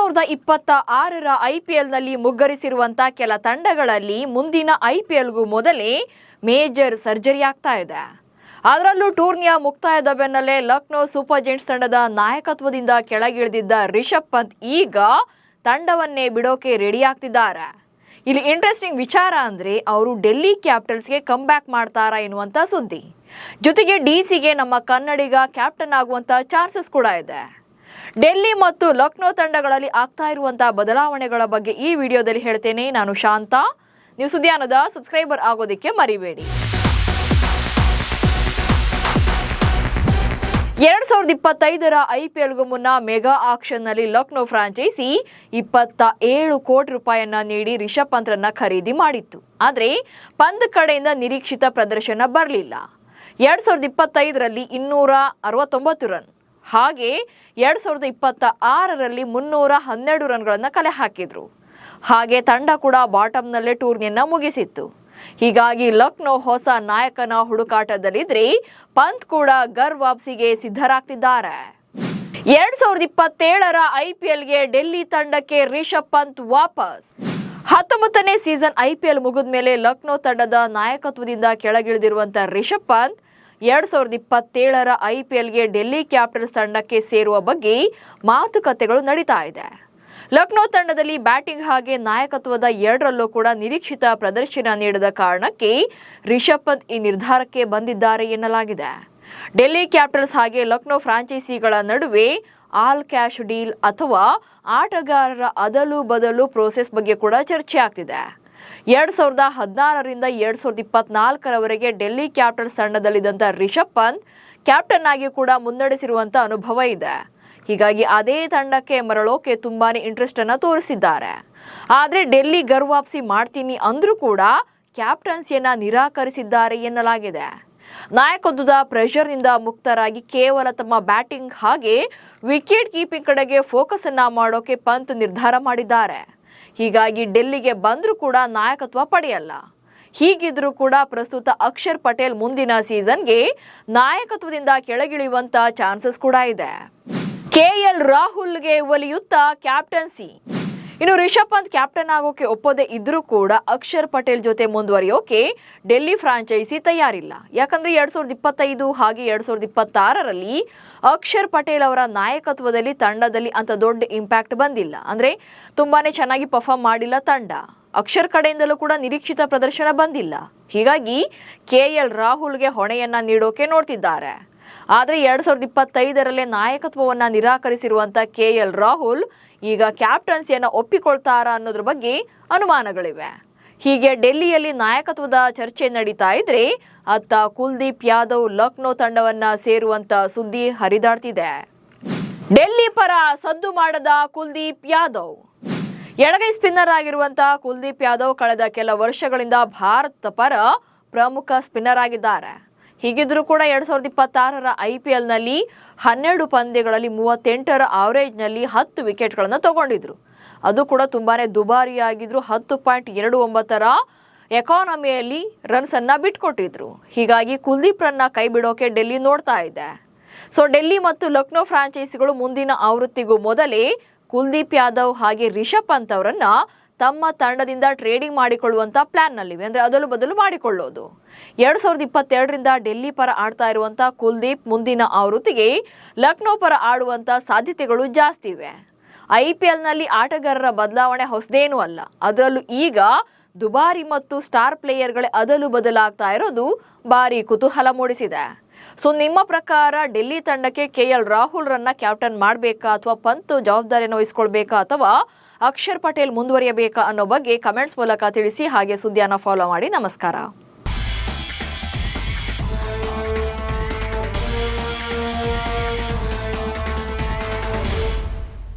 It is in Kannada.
2026ರ ಐಪಿಎಲ್ನಲ್ಲಿ ಮುಗ್ಗರಿಸಿರುವಂತಹ ಕೆಲ ತಂಡಗಳಲ್ಲಿ ಮುಂದಿನ ಐಪಿಎಲ್ಗೂ ಮೊದಲೇ ಮೇಜರ್ ಸರ್ಜರಿ ಆಗ್ತಾ ಇದೆ. ಅದರಲ್ಲೂ ಟೂರ್ನಿಯ ಮುಕ್ತಾಯದ ಬೆನ್ನಲ್ಲೇ ಲಕ್ನೋ ಸೂಪರ್ ಜೈಂಟ್ಸ್ ತಂಡದ ನಾಯಕತ್ವದಿಂದ ಕೆಳಗಿಳಿದಿದ್ದ ರಿಷಬ್ ಪಂತ್ ಈಗ ತಂಡವನ್ನೇ ಬಿಡೋಕೆ ರೆಡಿ ಆಗ್ತಿದ್ದಾರೆ. ಇಲ್ಲಿ ಇಂಟ್ರೆಸ್ಟಿಂಗ್ ವಿಚಾರ ಅಂದರೆ ಅವರು ಡೆಲ್ಲಿ ಕ್ಯಾಪಿಟಲ್ಸ್ಗೆ ಕಮ್ ಬ್ಯಾಕ್ ಮಾಡ್ತಾರಾ ಎನ್ನುವಂಥ ಸುದ್ದಿ. ಜೊತೆಗೆ ಡಿಸಿಗೆ ನಮ್ಮ ಕನ್ನಡಿಗ ಕ್ಯಾಪ್ಟನ್ ಆಗುವಂಥ ಚಾನ್ಸಸ್ ಕೂಡ ಇದೆ. ಡೆಲ್ಲಿ ಮತ್ತು ಲಕ್ನೋ ತಂಡಗಳಲ್ಲಿ ಆಗ್ತಾ ಇರುವಂತಹ ಬದಲಾವಣೆಗಳ ಬಗ್ಗೆ ಈ ವಿಡಿಯೋದಲ್ಲಿ ಹೇಳ್ತೇನೆ. ನಾನು ಶಾಂತ. ನೀವು ಸುದ್ದಿಯಾನದ ಸಬ್ಸ್ಕ್ರೈಬರ್ ಆಗೋದಕ್ಕೆ ಮರಿಬೇಡಿ. 2025ರ ಐಪಿಎಲ್ಗೂ ಮುನ್ನ ಮೆಗಾ ಆಕ್ಷನ್ನಲ್ಲಿ ಲಕ್ನೋ ಫ್ರಾಂಚೈಸಿ 27 ಕೋಟಿ ರೂಪಾಯಿಯನ್ನ ನೀಡಿ ರಿಷಬ್ ಪಂತ್ರನ್ನ ಖರೀದಿ ಮಾಡಿತ್ತು. ಆದರೆ ಪಂತ್ ಕಡೆಯಿಂದ ನಿರೀಕ್ಷಿತ ಪ್ರದರ್ಶನ ಬರಲಿಲ್ಲ. 2025ರಲ್ಲಿ 269 ರನ್ ಹಾಗೆ 2026ರಲ್ಲಿ 312 ರನ್ಗಳನ್ನು ಕಲೆ ಹಾಕಿದ್ರು. ಹಾಗೆ ತಂಡ ಕೂಡ ಬಾಟಮ್ನಲ್ಲೇ ಟೂರ್ನಿಯನ್ನ ಮುಗಿಸಿತ್ತು. ಹೀಗಾಗಿ ಲಕ್ನೋ ಹೊಸ ನಾಯಕನ ಹುಡುಕಾಟದಲ್ಲಿದ್ರೆ ಪಂತ್ ಕೂಡ ಗರ್ ವಾಪಸಿಗೆ ಸಿದ್ಧರಾಗ್ತಿದ್ದಾರೆ. 2027ರ ಐಪಿಎಲ್ಗೆ ಡೆಲ್ಲಿ ತಂಡಕ್ಕೆ ರಿಷಬ್ ಪಂತ್ ವಾಪಸ್. 19ನೇ ಸೀಸನ್ ಐಪಿಎಲ್ ಮುಗಿದ ಮೇಲೆ ಲಕ್ನೋ ತಂಡದ ನಾಯಕತ್ವದಿಂದ ಕೆಳಗಿಳಿದಿರುವಂತಹ ರಿಷಬ್ ಪಂತ್ 2027ರ ಐಪಿಎಲ್ಗೆ ಡೆಲ್ಲಿ ಕ್ಯಾಪಿಟಲ್ಸ್ ತಂಡಕ್ಕೆ ಸೇರುವ ಬಗ್ಗೆ ಮಾತುಕತೆಗಳು ನಡೀತಾ ಇದೆ. ಲಕ್ನೋ ತಂಡದಲ್ಲಿ ಬ್ಯಾಟಿಂಗ್ ಹಾಗೆ ನಾಯಕತ್ವದ ಎರಡರಲ್ಲೂ ಕೂಡ ನಿರೀಕ್ಷಿತ ಪ್ರದರ್ಶನ ನೀಡದ ಕಾರಣಕ್ಕೆ ರಿಷಬ್ ಪಂತ್ ಈ ನಿರ್ಧಾರಕ್ಕೆ ಬಂದಿದ್ದಾರೆ ಎನ್ನಲಾಗಿದೆ. ಡೆಲ್ಲಿ ಕ್ಯಾಪಿಟಲ್ಸ್ ಹಾಗೆ ಲಕ್ನೋ ಫ್ರಾಂಚೈಸಿಗಳ ನಡುವೆ ಆಲ್ ಕ್ಯಾಶ್ ಡೀಲ್ ಅಥವಾ ಆಟಗಾರರ ಅದಲು ಬದಲು ಪ್ರೋಸೆಸ್ ಬಗ್ಗೆ ಕೂಡ ಚರ್ಚೆ ಆಗ್ತಿದೆ. 2016ರಿಂದ 2024ರವರೆಗೆ ಡೆಲ್ಲಿ ಕ್ಯಾಪಿಟಲ್ಸ್ ತಂಡದಲ್ಲಿದ್ದಂಥ ರಿಷಬ್ ಪಂತ್ ಕ್ಯಾಪ್ಟನ್ ಆಗಿ ಕೂಡ ಮುನ್ನಡೆಸಿರುವಂಥ ಅನುಭವ ಇದೆ. ಹೀಗಾಗಿ ಅದೇ ತಂಡಕ್ಕೆ ಮರಳೋಕೆ ತುಂಬಾನೇ ಇಂಟ್ರೆಸ್ಟ್ ಅನ್ನ ತೋರಿಸಿದ್ದಾರೆ. ಆದ್ರೆ ಡೆಲ್ಲಿ ಗರ್ ವಾಪಸಿ ಮಾಡ್ತೀನಿ ಅಂದ್ರೂ ಕೂಡ ಕ್ಯಾಪ್ಟನ್ಸಿಯನ್ನ ನಿರಾಕರಿಸಿದ್ದಾರೆ ಎನ್ನಲಾಗಿದೆ. ನಾಯಕತ್ವದ ಪ್ರೆಷರ್ನಿಂದ ಮುಕ್ತರಾಗಿ ಕೇವಲ ತಮ್ಮ ಬ್ಯಾಟಿಂಗ್ ಹಾಗೆ ವಿಕೆಟ್ ಕೀಪಿಂಗ್ ಕಡೆಗೆ ಫೋಕಸ್ ಅನ್ನ ಮಾಡೋಕೆ ಪಂತ್ ನಿರ್ಧಾರ ಮಾಡಿದ್ದಾರೆ. ಹೀಗಾಗಿ ಡೆಲ್ಲಿಗೆ ಬಂದ್ರೂ ಕೂಡ ನಾಯಕತ್ವ ಪಡೆಯಲ್ಲ. ಹೀಗಿದ್ರೂ ಕೂಡ ಪ್ರಸ್ತುತ ಅಕ್ಷರ್ ಪಟೇಲ್ ಮುಂದಿನ ಸೀಸನ್ಗೆ ನಾಯಕತ್ವದಿಂದ ಕೆಳಗಿಳಿಯುವಂತ ಚಾನ್ಸಸ್ ಕೂಡ ಇದೆ. ಕೆಎಲ್ ರಾಹುಲ್ಗೆ ಒಲಿಯುತ್ತಾ ಕ್ಯಾಪ್ಟನ್ಸಿ. ಇನ್ನು ರಿಷಬ್ ಪಂತ್ ಕ್ಯಾಪ್ಟನ್ ಆಗೋಕೆ ಒಪ್ಪದೇ ಇದ್ರೂ ಕೂಡ ಅಕ್ಷರ್ ಪಟೇಲ್ ಜೊತೆ ಮುಂದುವರಿಯೋಕೆ ಡೆಲ್ಲಿ ಫ್ರಾಂಚೈಸಿ ತಯಾರಿಲ್ಲ. ಯಾಕಂದ್ರೆ 2025 ಹಾಗೆ 2026ರಲ್ಲಿ ಅಕ್ಷರ್ ಪಟೇಲ್ ಅವರ ನಾಯಕತ್ವದಲ್ಲಿ ತಂಡದಲ್ಲಿ ಅಂತ ದೊಡ್ಡ ಇಂಪ್ಯಾಕ್ಟ್ ಬಂದಿಲ್ಲ. ಅಂದ್ರೆ ತುಂಬಾನೇ ಚೆನ್ನಾಗಿ ಪರ್ಫಾರ್ಮ್ ಮಾಡಿಲ್ಲ ತಂಡ. ಅಕ್ಷರ್ ಕಡೆಯಿಂದಲೂ ಕೂಡ ನಿರೀಕ್ಷಿತ ಪ್ರದರ್ಶನ ಬಂದಿಲ್ಲ. ಹೀಗಾಗಿ ಕೆಎಲ್ ರಾಹುಲ್ಗೆ ಹೊಣೆಯನ್ನ ನೀಡೋಕೆ ನೋಡ್ತಿದ್ದಾರೆ. ಆದರೆ 2025ರಲ್ಲೇ ನಾಯಕತ್ವವನ್ನು ನಿರಾಕರಿಸಿರುವಂಥ ಕೆಎಲ್ ರಾಹುಲ್ ಈಗ ಕ್ಯಾಪ್ಟನ್ಸಿಯನ್ನು ಒಪ್ಪಿಕೊಳ್ತಾರಾ ಅನ್ನೋದ್ರ ಬಗ್ಗೆ ಅನುಮಾನಗಳಿವೆ. ಹೀಗೆ ಡೆಲ್ಲಿಯಲ್ಲಿ ನಾಯಕತ್ವದ ಚರ್ಚೆ ನಡೀತಾ ಇದ್ರೆ ಅತ್ತ ಕುಲ್ದೀಪ್ ಯಾದವ್ ಲಕ್ನೋ ತಂಡವನ್ನ ಸೇರುವಂತ ಸುದ್ದಿ ಹರಿದಾಡ್ತಿದೆ. ಡೆಲ್ಲಿ ಪರ ಸದ್ದು ಮಾಡದ ಕುಲ್ದೀಪ್ ಯಾದವ್. ಎಡಗೈ ಸ್ಪಿನ್ನರ್ ಆಗಿರುವಂತಹ ಕುಲ್ದೀಪ್ ಯಾದವ್ ಕಳೆದ ಕೆಲ ವರ್ಷಗಳಿಂದ ಭಾರತ ಪರ ಪ್ರಮುಖ ಸ್ಪಿನ್ನರ್ ಆಗಿದ್ದಾರೆ. ಹೀಗಿದ್ರೂ ಕೂಡ 2026ರ ಐಪಿಎಲ್ನಲ್ಲಿ 12 ಪಂದ್ಯಗಳಲ್ಲಿ 38ರ ಆವರೇಜ್ನಲ್ಲಿ 10 ವಿಕೆಟ್ಗಳನ್ನು ತಗೊಂಡಿದ್ರು. ಅದು ಕೂಡ ತುಂಬಾನೇ ದುಬಾರಿಯಾಗಿದ್ರು. 10.29ರ ಎಕಾನಮಿಯಲ್ಲಿ ರನ್ಸ್ ಅನ್ನ ಬಿಟ್ಕೊಟ್ಟಿದ್ರು. ಹೀಗಾಗಿ ಕುಲ್ದೀಪ್ ರನ್ನ ಕೈ ಬಿಡೋಕೆ ಡೆಲ್ಲಿ ನೋಡ್ತಾ ಇದೆ. ಸೊ ಡೆಲ್ಲಿ ಮತ್ತು ಲಕ್ನೋ ಫ್ರಾಂಚೈಸಿಗಳು ಮುಂದಿನ ಆವೃತ್ತಿಗೂ ಮೊದಲೇ ಕುಲ್ದೀಪ್ ಯಾದವ್ ಹಾಗೆ ರಿಷಬ್ ಪಂತ್ ಅವರನ್ನ ತಮ್ಮ ತಂಡದಿಂದ ಟ್ರೇಡಿಂಗ್ ಮಾಡಿಕೊಳ್ಳುವಂತ ಪ್ಲಾನ್ ನಲ್ಲಿವೆ. ಅಂದ್ರೆ ಅದಲು ಬದಲು ಮಾಡಿಕೊಳ್ಳೋದು. 2022ರಿಂದ ಡೆಲ್ಲಿ ಪರ ಆಡ್ತಾ ಇರುವಂತ ಕುಲ್ದೀಪ್ ಮುಂದಿನ ಆವೃತ್ತಿಗೆ ಲಕ್ನೋ ಪರ ಆಡುವಂತ ಸಾಧ್ಯತೆಗಳು ಜಾಸ್ತಿ ಇವೆ. ಐಪಿಎಲ್ನಲ್ಲಿ ಆಟಗಾರರ ಬದಲಾವಣೆ ಹೊಸದೇನೂ ಅಲ್ಲ. ಅದರಲ್ಲೂ ಈಗ ದುಬಾರಿ ಮತ್ತು ಸ್ಟಾರ್ ಪ್ಲೇಯರ್ಗಳೇ ಅದಲು ಬದಲಾಗ್ತಾ ಇರೋದು ಭಾರಿ ಕುತೂಹಲ ಮೂಡಿಸಿದೆ. ಸೊ ನಿಮ್ಮ ಪ್ರಕಾರ ಡೆಲ್ಲಿ ತಂಡಕ್ಕೆ ಕೆಎಲ್ ರಾಹುಲ್ ರನ್ನ ಕ್ಯಾಪ್ಟನ್ ಮಾಡಬೇಕಾ ಅಥವಾ ಪಂತ್ ಜವಾಬ್ದಾರಿಯನ್ನು ವಹಿಸ್ಕೊಳ್ಬೇಕಾ ಅಥವಾ ಅಕ್ಷರ್ ಪಟೇಲ್ ಮುಂದುವರಿಯಬೇಕಾ ಅನ್ನೋ ಬಗ್ಗೆ ಕಮೆಂಟ್ಸ್ ಮೂಲಕ ತಿಳಿಸಿ. ಹಾಗೆ ಸುದ್ದಿಯನ್ನು ಫಾಲೋ ಮಾಡಿ. ನಮಸ್ಕಾರ.